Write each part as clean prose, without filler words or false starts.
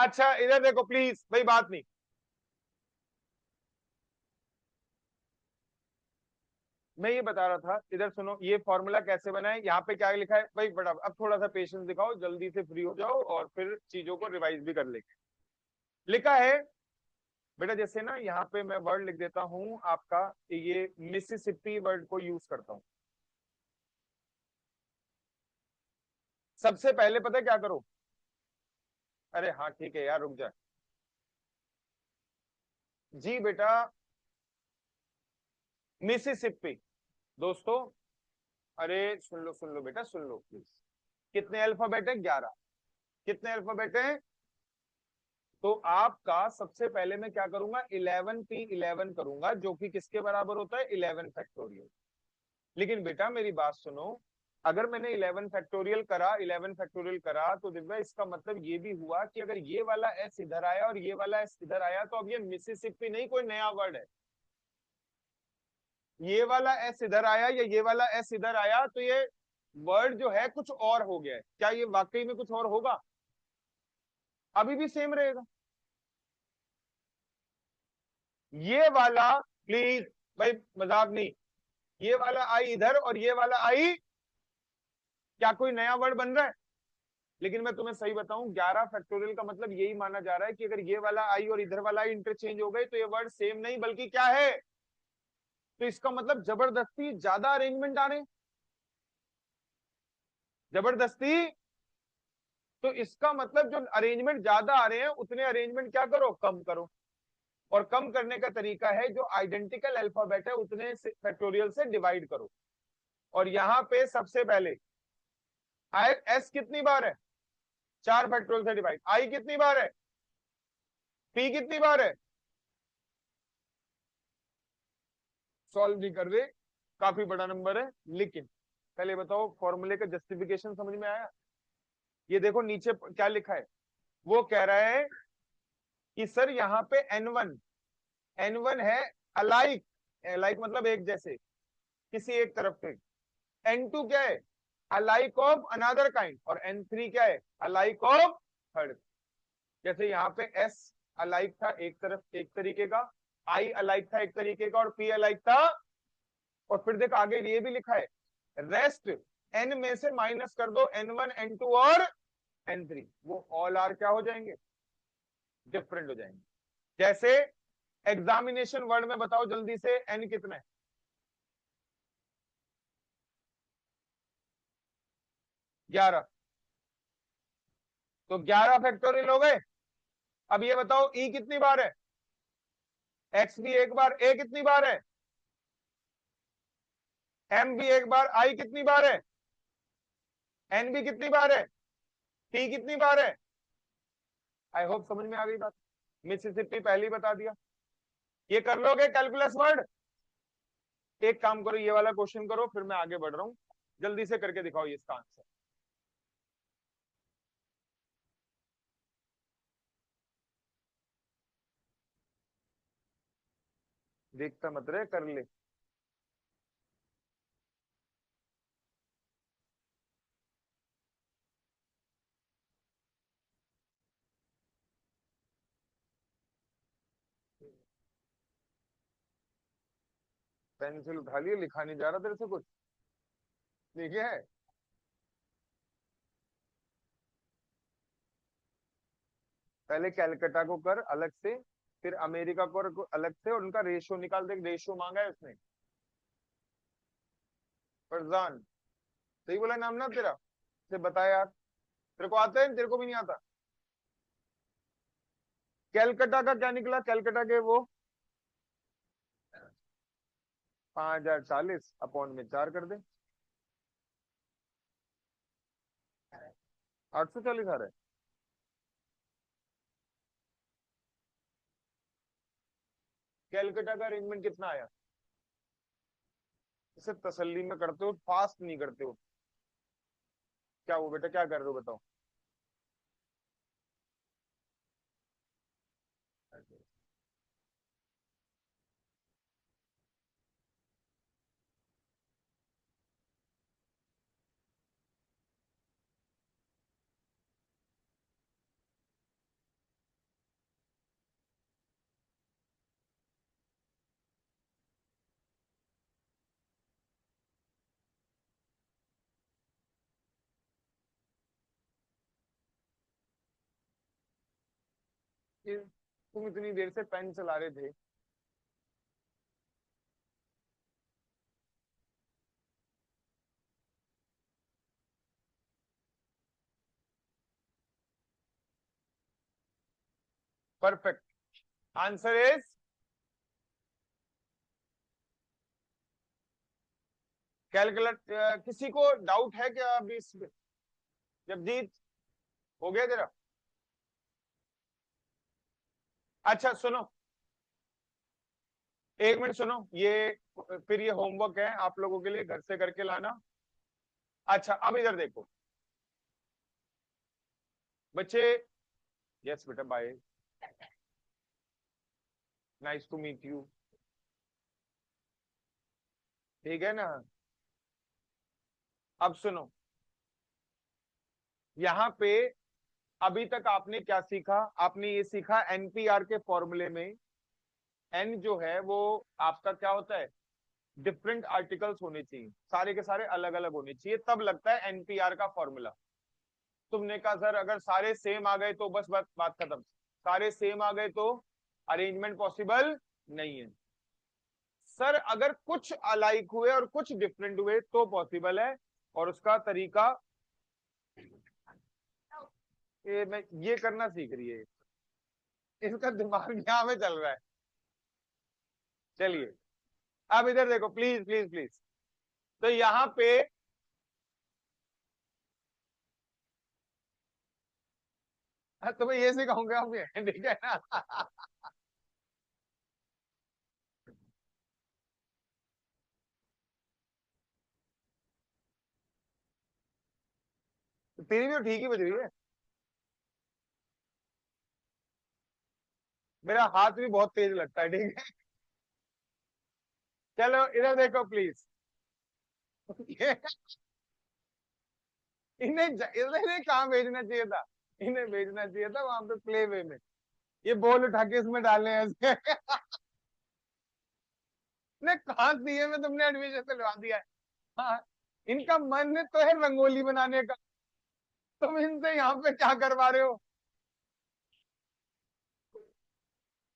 अच्छा इधर देखो प्लीज भाई, बात नहीं। मैं ये बता रहा था, इधर सुनो, ये फॉर्मूला कैसे बना है, यहाँ पे क्या लिखा है भाई, बड़ा अब थोड़ा सा पेशेंस दिखाओ, जल्दी से फ्री हो जाओ और फिर चीजों को रिवाइज भी कर लेंगे। लिखा है बेटा, जैसे ना यहाँ पे मैं वर्ड लिख देता हूँ आपका, ये मिसिसिपी वर्ड को यूज करता हूँ। सबसे पहले पता है क्या करो, अरे हाँ ठीक है यार रुक जा। जी बेटा, मिसिसिपी। दोस्तों, अरे सुन लो बेटा, सुन लो प्लीज। कितने अल्फाबेट है? 11। कितने अल्फाबेट है? तो आपका सबसे पहले मैं क्या करूंगा, 11p11 करूंगा, जो कि किसके बराबर होता है? 11 फैक्टोरियल। लेकिन बेटा मेरी बात सुनो, अगर मैंने 11 फैक्टोरियल करा तो दिव्या इसका मतलब ये भी हुआ कि अगर ये वाला एस इधर आया और ये वाला एस इधर आया तो अब ये मिसिसिपी नहीं कोई नया वर्ड है। ये वाला एस इधर आया या ये वाला एस इधर आया तो ये वर्ड जो है कुछ और हो गया है। क्या ये वाकई में कुछ और होगा? अभी भी सेम रहेगा। ये वाला, प्लीज भाई मजाक नहीं, ये वाला आई इधर और ये वाला आई, क्या कोई नया वर्ड बन रहा है? लेकिन मैं तुम्हें सही बताऊं, 11 फैक्टोरियल का मतलब यही माना जा रहा है कि अगर ये वाला आई और इधर वाला आई इंटरचेंज हो गए तो ये वर्ड सेम नहीं बल्कि क्या है? तो इसका मतलब जबरदस्ती ज्यादा अरेंजमेंट आ रहे हैं। जबरदस्ती। तो इसका मतलब जो अरेंजमेंट ज्यादा आ रहे हैं उतने अरेंजमेंट क्या करो, कम करो। और कम करने का तरीका है जो आइडेंटिकल अल्फाबेट है उतने फैक्टोरियल से डिवाइड करो। और यहां पे सबसे पहले आई एस कितनी बार है? 4 फैक्टोरियल से डिवाइड। आई कितनी बार है? पी कितनी बार है? सॉल्व नहीं कर रहे, काफी बड़ा नंबर है। लेकिन पहले बताओ फॉर्मूले का जस्टिफिकेशन समझ में आया? ये देखो नीचे क्या लिखा है, वो कह रहा है कि सर यहाँ पे N1, N1 है अलाइक, अलाइक मतलब एक जैसे, किसी एक तरफ से। N2 क्या है? Alike of another kind. और N3 क्या है? Alike of third. जैसे यहाँ पे S अलाइक था एक तरफ एक तरीके का, I अलाइक था एक तरीके का और P अलाइक था। और फिर देख आगे ये भी लिखा है, रेस्ट N में से माइनस कर दो N1 N2 और N3, वो ऑल आर क्या हो जाएंगे? डिफरेंट हो जाएंगे। जैसे एग्जामिनेशन वर्ड में बताओ जल्दी से, N कितना है? 11। तो 11 फैक्टोरियल हो गए। अब ये बताओ E कितनी बार है? X भी एक बार, A कितनी बार है? M भी एक बार, I कितनी बार है? N भी कितनी बार है? T कितनी बार है? आई होप समझ में आ गई बात। मिसिसिपी पहले ही बता दिया। ये कर लोगे कैलकुलस वर्ड? एक काम करो, ये वाला क्वेश्चन करो, फिर मैं आगे बढ़ रहा हूं। जल्दी से करके दिखाओ ये इसका आंसर। देखता मत रहे, कर ले। पेंसिल उठा लिए, लिखा नहीं जा रहा तेरे से कुछ? ठीक है। पहले कैलकाटा को कर अलग से, फिर अमेरिका को अलग से, और उनका रेशियो निकाल दे। रेशियो मांगा है उसने। फरजान, सही बोला नाम ना तेरा? से बता यार, तेरे को आता है तेरे को भी नहीं आता? कैलकाटा का क्या निकला? कैलकाटा के वो 5040 अपॉन में 4 कर दे। 840 आ रहा है। कैलकाटा का अरेंजमेंट कितना आया? इसे तसल्ली में करते हो, फास्ट नहीं करते हो। क्या वो बेटा, क्या कर रहे हो बताओ? तुम इतनी देर से पेन चला रहे थे। परफेक्ट। Answer is, calculate. किसी को डाउट है क्या अभी इसमें? जगजीत, हो गया तेरा? अच्छा सुनो, एक मिनट सुनो, ये फिर ये होमवर्क है आप लोगों के लिए, घर से करके लाना। अच्छा अब इधर देखो बच्चे। यस बेटा, bye, nice to meet you. ठीक है ना? अब सुनो, यहाँ पे अभी तक आपने क्या सीखा? आपने ये सीखा एनपीआर के फॉर्मूले में एन जो है वो आपका क्या होता है, डिफरेंट आर्टिकल्स होने चाहिए, सारे के सारे अलग अलग होने चाहिए, तब लगता है एनपीआर का फॉर्मूला। तुमने कहा सर अगर सारे सेम आ गए तो बस बात बात खत्म। सारे सेम आ गए तो अरेंजमेंट पॉसिबल नहीं है। सर अगर कुछ अलाइक हुए और कुछ डिफरेंट हुए तो पॉसिबल है, और उसका तरीका ये मैं ये करना सीख रही है, इसका दिमाग यहाँ में चल रहा है। चलिए अब इधर देखो प्लीज प्लीज प्लीज। तो यहाँ पे तुम्हें ये सिखाऊंगा हम, ये ठीक है ना? तेरी भी तो ठीक ही बज रही है। मेरा हाथ भी बहुत तेज लगता है, ठीक है। चलो इधर देखो प्लीज। इन्हें कहाँ भेजना चाहिए था? इन्हें भेजना चाहिए था वहां पे प्ले वे में। ये बॉल उठा के इसमें डालने हैं ऐसे। ने कहा दिए में तुमने एडमिशन दिलवा दिया है। हाँ, इनका मन तो है रंगोली बनाने का, तुम इनसे यहाँ पे क्या करवा रहे हो?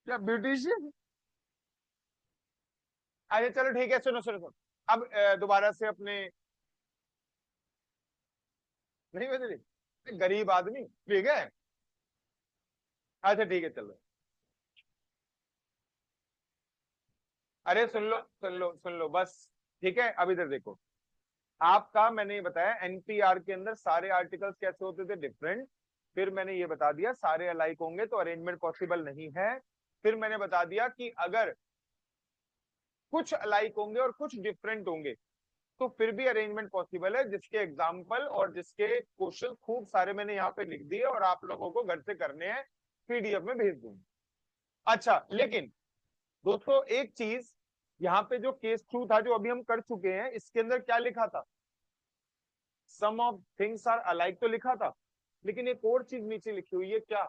क्या ब्यूटिशियन? अरे चलो ठीक है, सुनो सुनो सुनो। अब दोबारा से अपने, नहीं बदली, गरीब आदमी, ठीक है। अच्छा ठीक है चलो। अरे सुन लो सुन लो सुन लो बस। ठीक है अब इधर देखो, आपका मैंने ये बताया एनपीआर के अंदर सारे आर्टिकल्स कैसे होते थे, डिफरेंट। फिर मैंने ये बता दिया सारे अलाइक होंगे तो अरेंजमेंट पॉसिबल नहीं है। फिर मैंने बता दिया कि अगर कुछ अलाइक होंगे और कुछ डिफरेंट होंगे तो फिर भी अरेंजमेंट पॉसिबल है, जिसके एग्जाम्पल और जिसके क्वेश्चन खूब सारे मैंने यहाँ पे लिख दिए और आप लोगों को घर से करने हैं, पीडीएफ में भेज दूंगा। अच्छा लेकिन दोस्तों एक चीज, यहाँ पे जो केस थ्रू था जो अभी हम कर चुके हैं, इसके अंदर क्या लिखा था? सम ऑफ थिंग्स आर अलाइक तो लिखा था, लेकिन एक और चीज नीचे लिखी हुई है, क्या?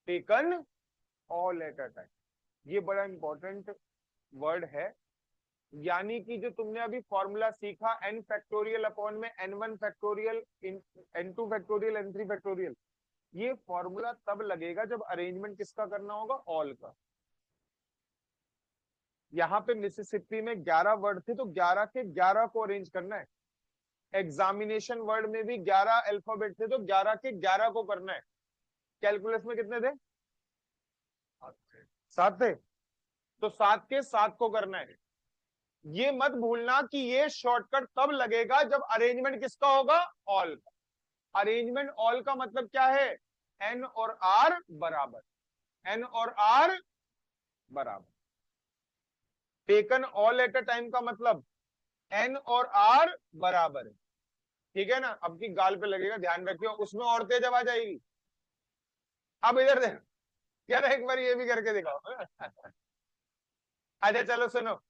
Taken all at a time. ये बड़ा इंपॉर्टेंट वर्ड है। यानी कि जो तुमने अभी फॉर्मूला सीखा एन फैक्टोरियल अपॉन में N one factorial, N two factorial, N three factorial, ये फॉर्मूला तब लगेगा जब अरेंजमेंट किसका करना होगा? ऑल का। यहाँ पे मिसिसिपी में 11 वर्ड थे तो 11 के 11 को अरेंज करना है। एग्जामिनेशन वर्ड में भी 11 अल्फाबेट थे तो 11 के 11 को करना है। कैलकुलस में कितने थे? 7 थे, तो 7 के 7 को करना है। ये मत भूलना कि ये शॉर्टकट तब लगेगा जब अरेंजमेंट किसका होगा? ऑल। अरेंजमेंट ऑल का मतलब क्या है? एन और आर बराबर, एन और आर बराबर। Taken all at a time का मतलब एन और आर बराबर है, ठीक है ना? अब की गाल पे लगेगा, ध्यान रखियो, उसमें औरतें जब आ जाएगी। अब इधर देख, यार एक बार ये भी करके दिखाओ। अच्छा चलो सुनो,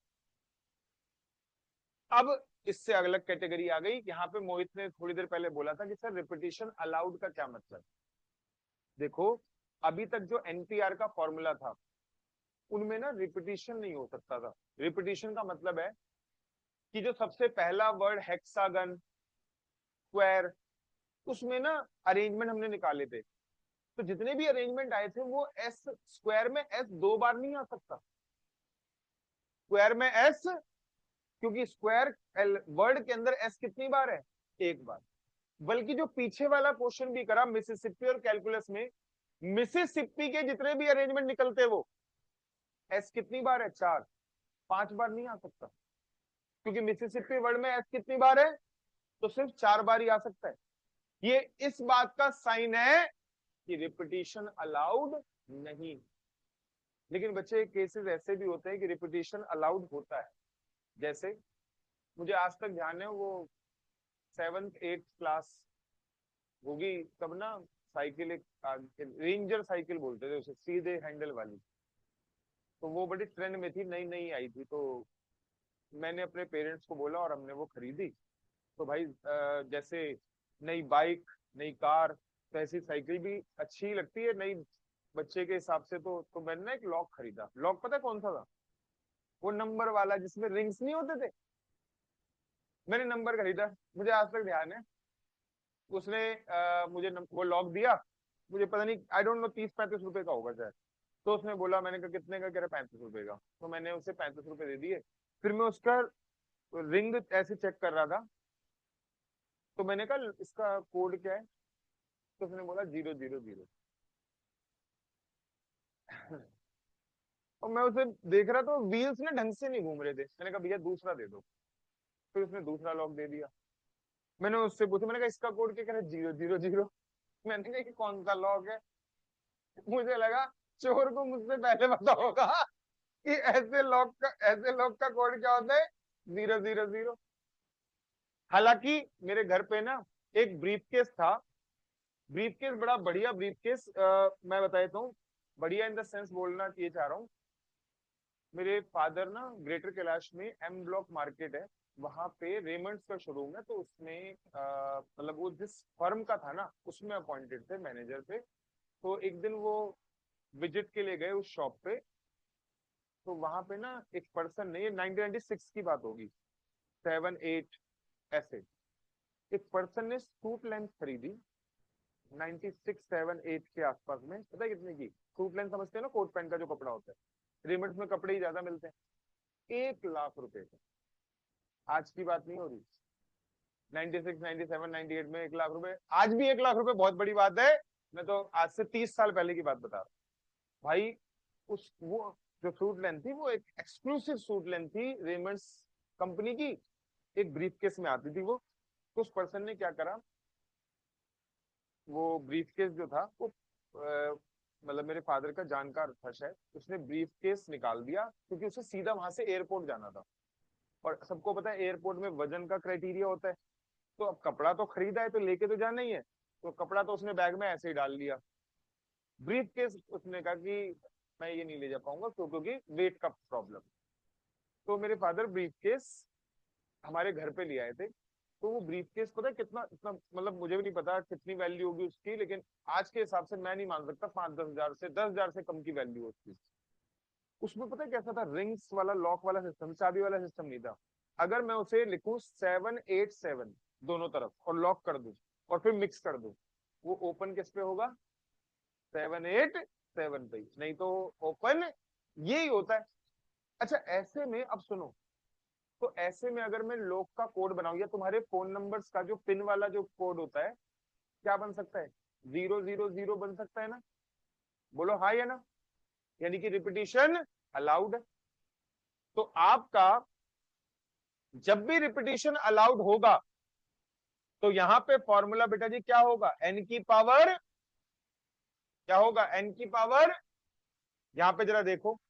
अब इससे अलग कैटेगरी आ गई। यहाँ पे मोहित ने थोड़ी देर पहले बोला था कि सर रिपीटिशन अलाउड का क्या मतलब? देखो, अभी तक जो एनपीआर का फॉर्मूला था उनमें ना रिपीटिशन नहीं हो सकता था। रिपीटिशन का मतलब है कि जो सबसे पहला वर्ड हेक्सागन, स्क्वायर, उसमें ना अरेंजमेंट हमने निकाले थे, तो जितने भी अरेंजमेंट आए थे वो एस स्क्वायर में एस 2 बार नहीं आ सकता, स्क्वायर में एस, क्योंकि स्क्वायर वर्ड के अंदर एस कितनी बार है, 1 बार। बल्कि जो पीछे वाला क्वेश्चन भी करा मिसिसिपी और कैलकुलस में, मिसिसिपी के जितने भी अरेंजमेंट निकलते वो एस कितनी बार है, 4, 5 बार नहीं आ सकता, क्योंकि मिसिसिपी वर्ड में एस कितनी बार है, तो सिर्फ 4 बार ही आ सकता है। ये इस बात का साइन है कि रिपीटिशन अलाउड नहीं। लेकिन बच्चे केसेस ऐसे भी होते हैं कि रिपीटिशन अलाउड होता है। जैसे मुझे आज तक ध्यान है, वो 7th 8th क्लास होगी तब ना, साइकिल एक रेंजर साइकिल बोलते थे उसे, सीधे हैंडल वाली, तो वो बड़ी ट्रेंड में थी, नई नई आई थी। तो मैंने अपने पेरेंट्स को बोला और हमने वो खरीदी। तो भाई जैसे नई बाइक, नई कार, तो ऐसी साइकिल भी अच्छी लगती है नई बच्चे के हिसाब से। तो मैंने ना एक लॉक खरीदा। लॉक पता है कौन सा था? वो नंबर वाला जिसमें रिंग्स नहीं होते थे। मैंने नंबर खरीदा, मुझे आज तक ध्यान है। उसने मुझे वो लॉक दिया, मुझे पता नहीं, आई डोंट नो, 30-35 रुपए का होगा शायद। तो उसने बोला, मैंने कहा कितने का? कह रहा 35 रुपए का। तो मैंने उसे 35 रुपए दे दिए। फिर मैं उसका रिंग ऐसे चेक कर रहा था, तो मैंने कहा इसका कोड क्या है? तो उसने बोला 000। और मैं उसे देख रहा, तो व्हील्स ना ढंग से नहीं घूम रहे थे। मैंने कहा भैया दूसरा दे दो। फिर उसने दूसरा लॉक दे दिया। मैंने उससे पूछा, मैंने कहा इसका कोड क्या? कह रहा 000। मैंने कहा कि कौन सा लॉक है? मुझे लगा चोर को मुझसे पहले पता होगा कि ऐसे लॉक का कोड क्या होता है, 000। हालांकि मेरे घर पे ना एक ब्रीफ केस था। ब्रीफ केस बड़ा बढ़िया ब्रीफ केस, मैं बता देता हूँ। बढ़िया इन द सेंस बोलना ये चाह रहा हूँ। मेरे फादर ना ग्रेटर कैलाश में एम ब्लॉक मार्केट है, वहां पे रेमंड्स का शोरूम है। तो उसमें मतलब वो जिस फर्म का था ना, उसमें अपॉइंटेड थे मैनेजर पे। तो एक दिन वो विजिट के लिए गए उस शॉप पे। तो वहां पे ना एक पर्सन ने, ये 1996 की बात होगी, 7-8 ऐसे, एक पर्सन ने सूट लेंथ खरीदी 96-7-8 के आसपास में। पता है कितने की? सूट लेंथ समझते हैं ना, कोट पैंट का जो कपड़ा होता है। रेमंड्स में कपड़े ही ज्यादा मिलते हैं। 1 लाख रुपए का। आज की बात नहीं हो रही, 96, 97, 98 में 1 लाख रुपए। आज भी 1 लाख रुपए बहुत बड़ी बात है। मैं तो आज से 30 साल पहले की बात बता रहा हूँ भाई। उस वो जो सूट लेंथ थी, वो एक एक्सक्लूसिव सूट लेंथ थी रेमंड्स कंपनी की, एक ब्रीफ केस में आती थी वो। तो उस पर्सन ने क्या करा, वो ब्रीफ केस जो था वो मतलब मेरे फादर का जानकार था शायद, उसने ब्रीफ केस निकाल दिया, क्योंकि उसे सीधा वहां से एयरपोर्ट जाना था। और सबको पता है एयरपोर्ट में वजन का क्राइटेरिया होता है। तो अब कपड़ा तो खरीदा है, तो लेके तो जाना ही है। तो कपड़ा तो उसने बैग में ऐसे ही डाल लिया। ब्रीफ केस उसने कहा कि मैं ये नहीं ले जा पाऊंगा, क्योंकि वेट का प्रॉब्लम। तो मेरे फादर ब्रीफ केस हमारे घर पे ले आए थे। तो वो ब्रीफ केस पता है कितना, इतना मतलब मुझे भी नहीं पता कितनी वैल्यू होगी उसकी, लेकिन आज के हिसाब से मैं नहीं मान सकता 5-10 हजार से 10 हजार से कम की वैल्यू उसकी। उसमें पता है कैसा था, रिंग्स वाला लॉक वाला सिस्टम, चाबी वाला सिस्टम नहीं था। अगर मैं उसे लिखूं 7-8-7 दोनों तरफ और लॉक कर दूं और फिर मिक्स कर दूं, वो ओपन किस पे होगा? 7-8-7 पे। नहीं तो ओपन यही होता है। अच्छा ऐसे में अब सुनो, तो ऐसे में अगर मैं लॉक का कोड बनाऊं, या तुम्हारे फोन नंबर्स का जो पिन वाला जो कोड होता है, क्या बन सकता है? 000 बन सकता है ना? बोलो हाँ या ना? यानी कि रिपीटिशन अलाउड है। तो आपका जब भी रिपीटिशन अलाउड होगा, तो यहां पे फॉर्मूला बेटा जी क्या होगा? एन की पावर क्या होगा? एन की पावर। यहां पे जरा देखो,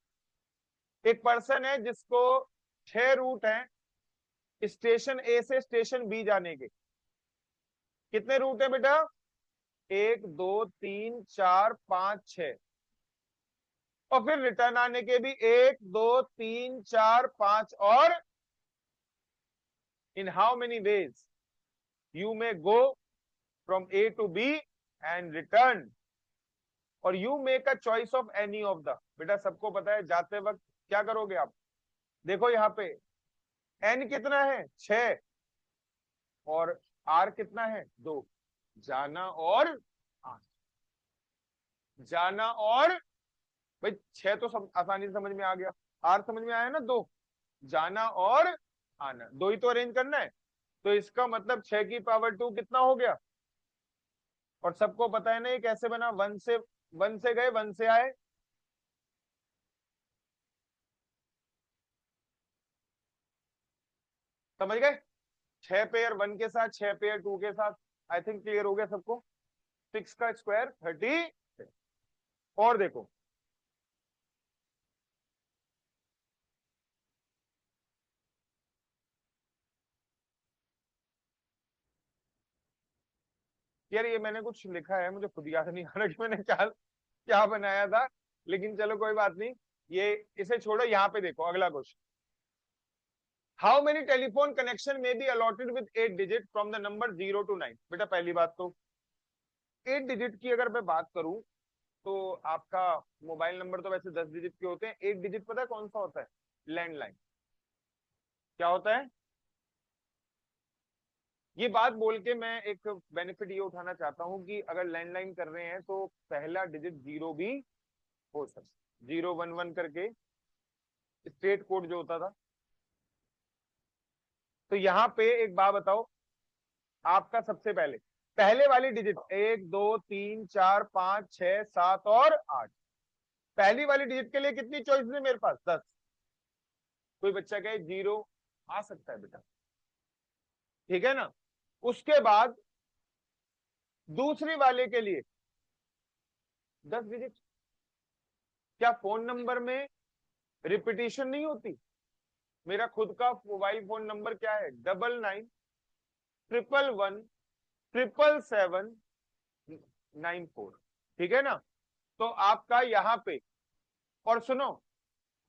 एक पर्सन है जिसको 6 रूट हैं स्टेशन ए से स्टेशन बी जाने के। कितने रूट है बेटा? 1 2 3 4 5 6। और फिर रिटर्न आने के भी 1 2 3 4 5। और in how many ways you may go from A to B and return, और you make a choice of any of the. बेटा सबको पता है जाते वक्त क्या करोगे आप? देखो यहाँ पे एन कितना है? 6। और आर कितना है? 2। जाना और आना। जाना और, भाई 6 तो सब आसानी से समझ में आ गया, आर समझ में आया ना, 2 जाना और आना, 2 ही तो अरेंज करना है। तो इसका मतलब 6 की पावर 2 कितना हो गया, और सबको पता है ना ये कैसे बना, 1 से गए 1 से आए, समझ गए। 6 पेयर 1 के साथ, 6 पेयर 2 के साथ। आई थिंक क्लियर हो गया सबको। 6 का स्क्वायर 30। और देखो, यार ये मैंने कुछ लिखा है, मुझे खुद याद नहीं आ रहा कि मैंने क्या क्या बनाया था, लेकिन चलो कोई बात नहीं, ये इसे छोड़ो। यहाँ पे देखो अगला question, how many telephone connection में be allotted with 8 digit from the number 0 to 9। बेटा पहली बात तो 8 डिजिट की अगर मैं बात करूं, तो आपका मोबाइल नंबर तो वैसे 10 डिजिट के होते हैं, 8 डिजिट पता है कौन सा होता है, लैंडलाइन। क्या होता है, ये बात बोल के मैं एक बेनिफिट ये उठाना चाहता हूं कि अगर लैंडलाइन कर रहे हैं तो पहला डिजिट 0 भी हो सकता है, 011 करके स्टेट कोड जो होता था। तो यहाँ पे एक बात बताओ, आपका सबसे पहले पहले वाली डिजिट 1 2 3 4 5 6 7 और 8, पहली वाली डिजिट के लिए कितनी चॉइस है मेरे पास, 10। कोई बच्चा कहे 0, आ सकता है बेटा, ठीक है ना। उसके बाद दूसरी वाले के लिए 10 डिजिट। क्या फोन नंबर में रिपीटिशन नहीं होती, मेरा खुद का मोबाइल फोन नंबर क्या है, 9911777794, ठीक है ना। तो आपका यहाँ पे, और सुनो,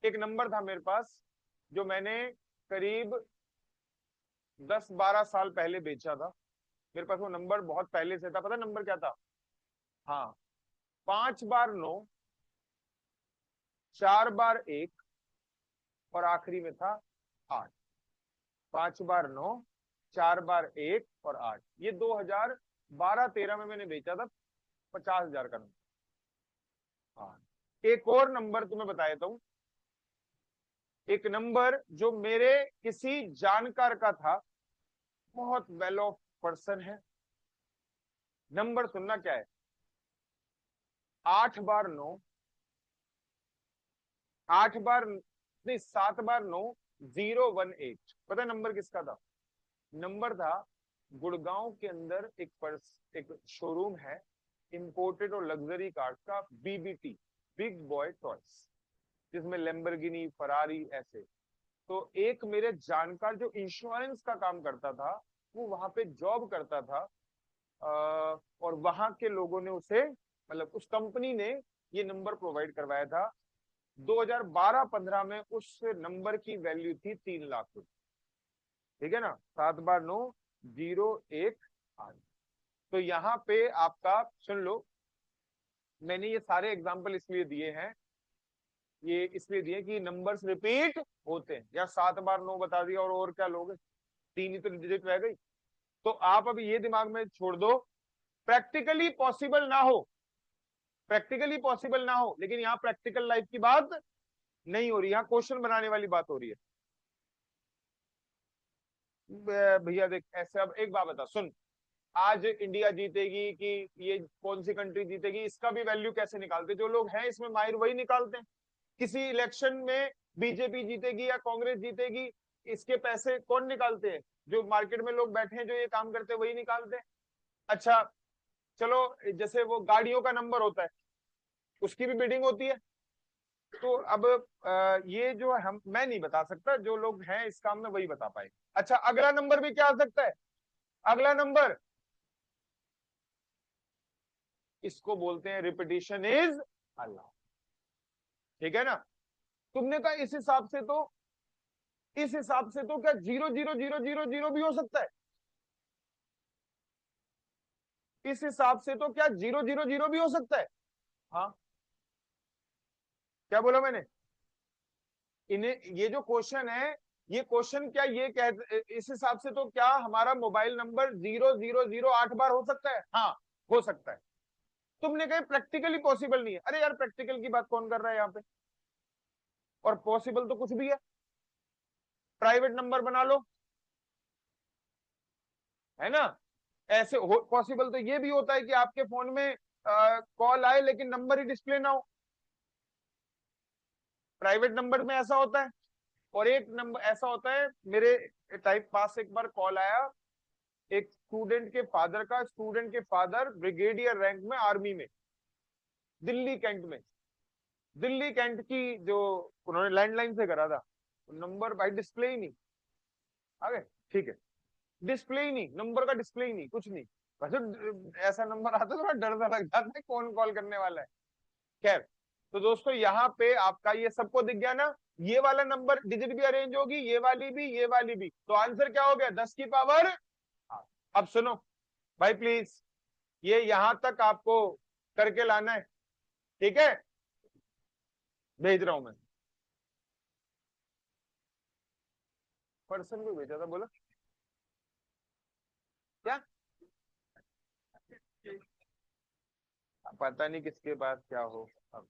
एक नंबर था मेरे पास जो मैंने करीब 10-12 साल पहले बेचा था, मेरे पास वो नंबर बहुत पहले से था, पता नंबर क्या था, हाँ, 5 बार 9, 4 बार 1, और आखिरी में था 8। 5 बार 9, 4 बार 1 और 8, ये 2012-13 में मैंने बेचा था, 50,000 का नंबर। हाँ, एक और नंबर तुम्हें बता देता हूं, एक नंबर जो मेरे किसी जानकार का था, बहुत वेल ऑफ पर्सन है, नंबर सुनना क्या है, 8 बार 9, 8 बार नहीं, 7 बार 9, 018। पता है नंबर किसका था, नंबर था गुड़गांव के अंदर एक शोरूम है इंपोर्टेड और लग्जरी कार्स का, बीबीटी, बिग बॉय टॉयज, जिसमें लैम्बोर्गिनी फरारी ऐसे। तो एक मेरे जानकार जो इंश्योरेंस का काम करता था, वो वहां पे जॉब करता था, और वहां के लोगों ने उसे, मतलब उस कंपनी ने ये नंबर प्रोवाइड करवाया था। 2012-15 में उस नंबर की वैल्यू थी 3 लाख रुपए, ठीक है ना। 7 बार 9, 0 1 8। तो यहाँ पे आपका सुन लो, मैंने ये सारे एग्जाम्पल इसलिए दिए हैं, ये इसलिए दिए कि नंबर्स रिपीट होते हैं, या 7 बार 9 बता दिया और क्या लोगे, 3 ही तो डिजिट रह गई। तो आप अभी ये दिमाग में छोड़ दो, प्रैक्टिकली पॉसिबल ना हो, प्रैक्टिकली पॉसिबल ना हो, लेकिन यहाँ प्रैक्टिकल लाइफ की बात नहीं हो रही, यहाँ क्वेश्चन बनाने वाली बात हो रही है। भैया देख ऐसे, अब एक बात बता सुन, आज इंडिया जीतेगी कि ये कौन सी कंट्री जीतेगी, इसका भी वैल्यू कैसे निकालते, जो लोग हैं इसमें माहिर वही निकालते हैं। किसी इलेक्शन में बीजेपी जीतेगी या कांग्रेस जीतेगी, इसके पैसे कौन निकालते हैं, जो मार्केट में लोग बैठे हैं जो ये काम करते हैं वही निकालते हैं। अच्छा चलो, जैसे वो गाड़ियों का नंबर होता है, उसकी भी बिडिंग होती है। तो अब ये जो हम, मैं नहीं बता सकता, जो लोग हैं इस काम में वही बता पाए। अच्छा अगला नंबर भी क्या आ सकता है, अगला नंबर, इसको बोलते हैं रिपीटिशन इज अल्लाह, ठीक है ना। तुमने कहा इस हिसाब से तो क्या 0 0 0 0 0 भी हो सकता है, इस हिसाब से तो क्या 0 0 0 भी हो सकता है। हाँ, क्या बोला मैंने, इन्हें ये जो क्वेश्चन है, ये क्वेश्चन क्या ये कह, इस हिसाब से तो क्या हमारा मोबाइल नंबर 0 0 0 8 बार हो सकता है, हाँ हो सकता है। तुमने कहा प्रैक्टिकली पॉसिबल नहीं है। अरे यार प्रैक्टिकल की बात कौन कर रहा है यहाँ पे, और पॉसिबल तो कुछ भी है। प्राइवेट नंबर बना लो, है ना। ऐसे पॉसिबल तो ये भी होता है कि आपके फोन में कॉल आए लेकिन नंबर ही डिस्प्ले ना हो, प्राइवेट नंबर में ऐसा होता है। और एक नंबर ऐसा होता है, मेरे टाइप पास एक बार कॉल आया एक स्टूडेंट के फादर का, स्टूडेंट के फादर ब्रिगेडियर रैंक में आर्मी में, दिल्ली कैंट में। दिल्ली कैंट की जो उन्होंने लैंडलाइन से करा था, नंबर भाई डिस्प्ले ही नहीं। आ गए, ठीक है, डिस्प्ले ही नहीं, नंबर का डिस्प्ले ही नहीं, कुछ नहीं। वैसे ऐसा नंबर आता है थोड़ा डर सा लग जाता है, कौन कॉल करने वाला है। खैर, तो दोस्तों यहाँ पे आपका ये सबको दिख गया ना, ये वाला नंबर डिजिट भी अरेंज होगी, ये वाली भी, ये वाली भी, तो आंसर क्या हो गया, 10 की पावर। अब सुनो भाई प्लीज, ये यहां तक आपको करके लाना है, ठीक है, भेज रहा हूं मैं। पर्सन को भेजा था, बोला क्या, पता नहीं किसके पास क्या हो। अब